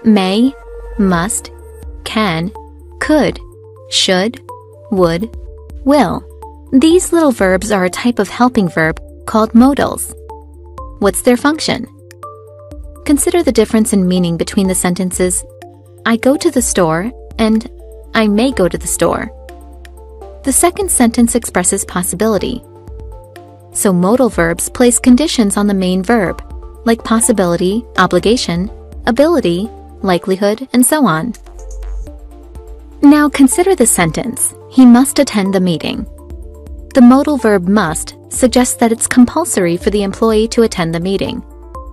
may, must, can, could, should, would, will. These little verbs are a type of helping verb called modals. What's their function? Consider the difference in meaning between the sentences, I go to the store and I may go to the store. The second sentence expresses possibility. So modal verbs place conditions on the main verb, like possibility, obligation, ability, likelihood, and so on. Now consider the sentence, he must attend the meeting. The modal verb must suggests that it's compulsory for the employee to attend the meeting.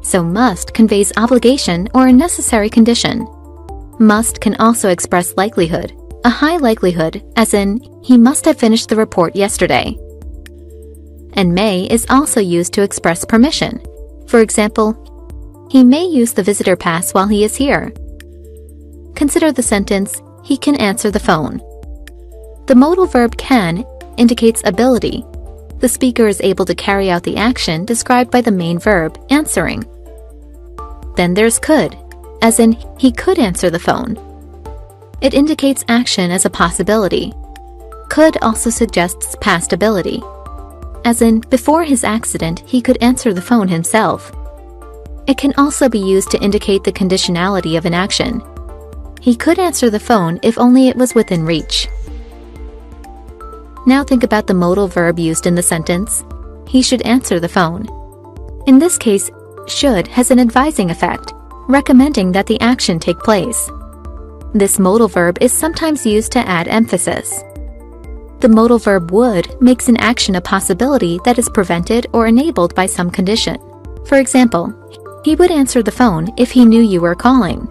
So must conveys obligation or a necessary condition. Must can also express likelihood, a high likelihood, as in, he must have finished the report yesterday. And may is also used to express permission. For example, he may use the visitor pass while he is here. Consider the sentence, he can answer the phone. The modal verb can indicates ability. The speaker is able to carry out the action described by the main verb, answering. Then there's could, as in, he could answer the phone. It indicates action as a possibility. Could also suggests past ability, as in, before his accident, he could answer the phone himself. It can also be used to indicate the conditionality of an action. He could answer the phone if only it was within reach. Now think about the modal verb used in the sentence, he should answer the phone. In this case, should has an advising effect, recommending that the action take place. This modal verb is sometimes used to add emphasis. The modal verb would makes an action a possibility that is prevented or enabled by some condition. For example, he would answer the phone if he knew you were calling.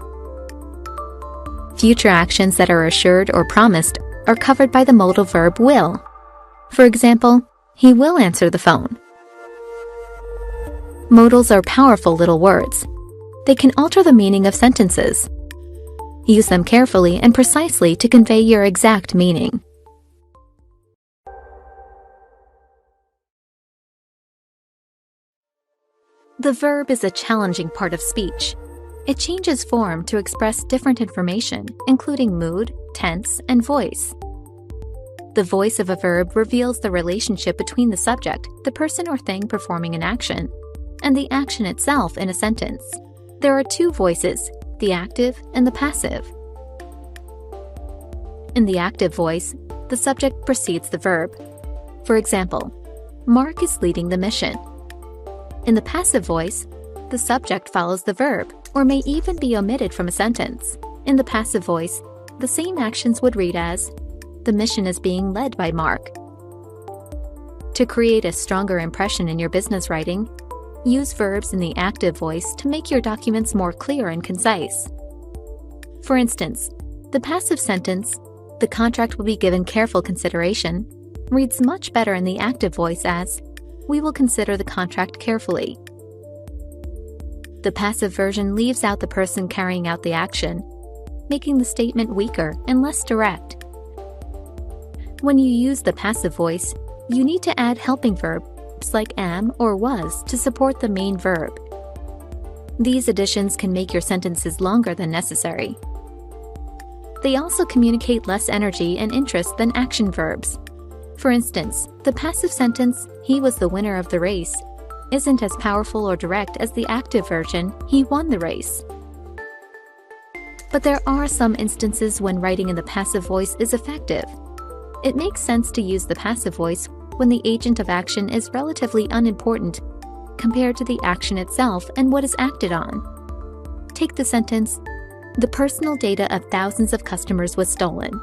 Future actions that are assured or promised are covered by the modal verb will. For example, he will answer the phone. Modals are powerful little words. They can alter the meaning of sentences. Use them carefully and precisely to convey your exact meaning. The verb is a challenging part of speech. It changes form to express different information, including mood, tense, and voice. The voice of a verb reveals the relationship between the subject, the person or thing performing an action, and the action itself in a sentence. There are two voices, the active and the passive. In the active voice, the subject precedes the verb. For example, Mark is leading the mission. In the passive voice, the subject follows the verb, or may even be omitted from a sentence. In the passive voice, the same actions would read as, the mission is being led by Mark. To create a stronger impression in your business writing, use verbs in the active voice to make your documents more clear and concise. For instance, the passive sentence, the contract will be given careful consideration, reads much better in the active voice as, we will consider the contract carefully. The passive version leaves out the person carrying out the action, making the statement weaker and less direct. When you use the passive voice, you need to add helping verbs like am or was to support the main verb. These additions can make your sentences longer than necessary. They also communicate less energy and interest than action verbs. For instance, the passive sentence, he was the winner of the race, isn't as powerful or direct as the active version, he won the race. But there are some instances when writing in the passive voice is effective. It makes sense to use the passive voice when the agent of action is relatively unimportant compared to the action itself and what is acted on. Take the sentence, the personal data of thousands of customers was stolen.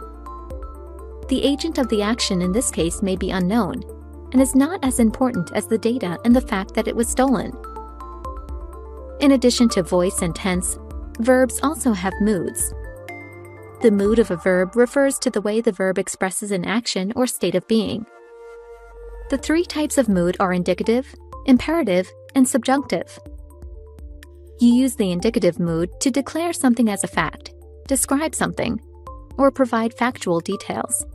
The agent of the action in this case may be unknown and is not as important as the data and the fact that it was stolen. In addition to voice and tense, verbs also have moods. The mood of a verb refers to the way the verb expresses an action or state of being. The three types of mood are indicative, imperative, and subjunctive. You use the indicative mood to declare something as a fact, describe something, or provide factual details.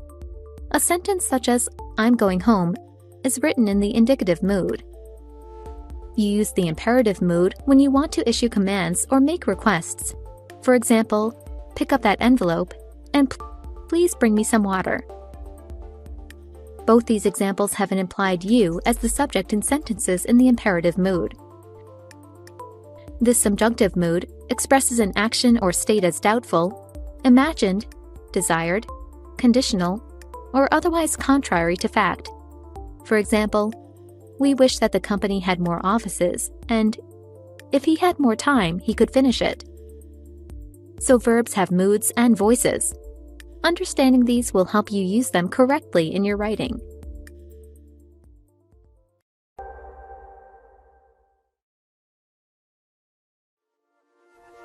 A sentence such as, I'm going home, is written in the indicative mood. You use the imperative mood when you want to issue commands or make requests. For example, pick up that envelope and please bring me some water. Both these examples have an implied you as the subject in sentences in the imperative mood. This subjunctive mood expresses an action or state as doubtful, imagined, desired, conditional, or otherwise contrary to fact. For example, we wish that the company had more offices, and if he had more time, he could finish it. So verbs have moods and voices. Understanding these will help you use them correctly in your writing.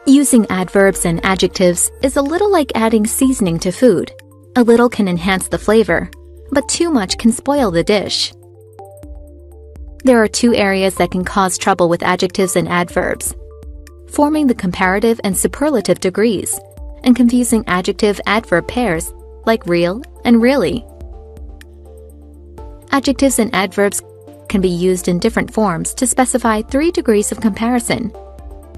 Using adverbs and adjectives is a little like adding seasoning to food. A little can enhance the flavor, but too much can spoil the dish. There are two areas that can cause trouble with adjectives and adverbs: forming the comparative and superlative degrees, and confusing adjective-adverb pairs like real and really. Adjectives and adverbs can be used in different forms to specify 3 degrees of comparison: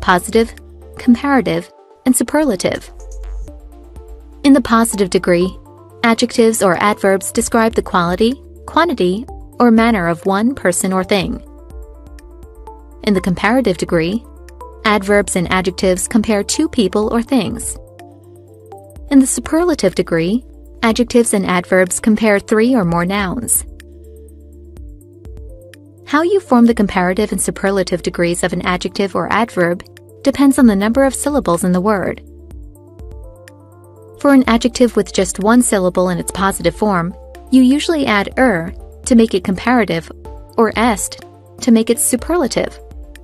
positive, comparative, and superlative. In the positive degree, adjectives or adverbs describe the quality, quantity, or manner of one person or thing. In the comparative degree, adverbs and adjectives compare 2 people or things. In the superlative degree, adjectives and adverbs compare 3 or more nouns. How you form the comparative and superlative degrees of an adjective or adverb depends on the number of syllables in the word. For an adjective with just 1 syllable in its positive form, you usually add "er" to make it comparative, or "est" to make it superlative: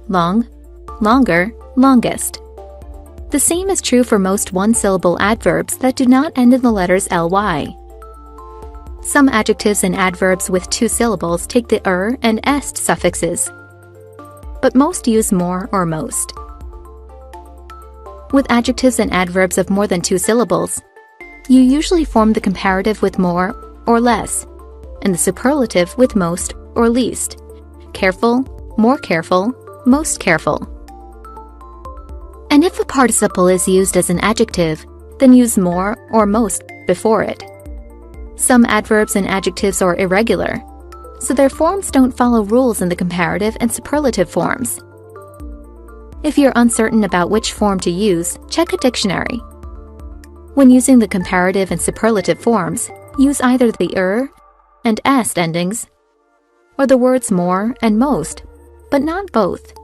long, longer, longest. The same is true for most 1-syllable adverbs that do not end in the letters ly. Some adjectives and adverbs with 2 syllables take the "er" and "est" suffixes, but most use more or most. With adjectives and adverbs of more than 2 syllables, you usually form the comparative with more or less, and the superlative with most or least: careful, more careful, most careful. And if a participle is used as an adjective, then use more or most before it. Some adverbs and adjectives are irregular, so their forms don't follow rules in the comparative and superlative forms. If you're uncertain about which form to use, check a dictionary. When using the comparative and superlative forms, use either the "er" and "est" endings, or the words more and most, but not both.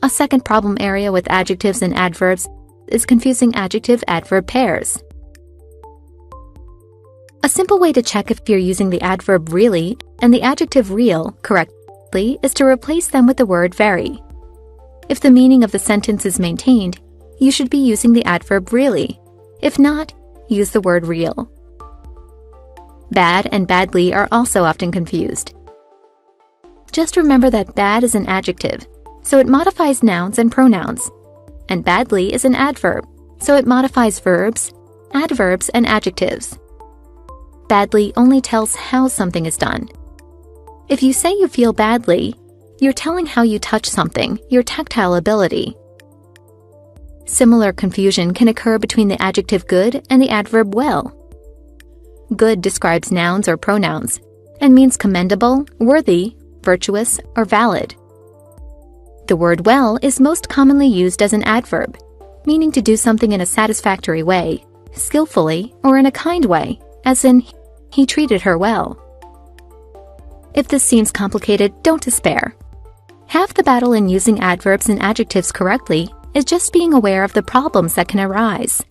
A second problem area with adjectives and adverbs is confusing adjective-adverb pairs. A simple way to check if you're using the adverb really and the adjective real correctly is to replace them with the word very. If the meaning of the sentence is maintained, you should be using the adverb really. If not, use the word real. Bad and badly are also often confused. Just remember that bad is an adjective, so it modifies nouns and pronouns, and badly is an adverb, so it modifies verbs, adverbs, and adjectives. Badly only tells how something is done. If you say you feel badly, you're telling how you touch something, your tactile ability. Similar confusion can occur between the adjective good and the adverb well. Good describes nouns or pronouns and means commendable, worthy, virtuous, or valid. The word well is most commonly used as an adverb, meaning to do something in a satisfactory way, skillfully, or in a kind way, as in, he treated her well. If this seems complicated, don't despair. Half the battle in using adverbs and adjectives correctly is just being aware of the problems that can arise.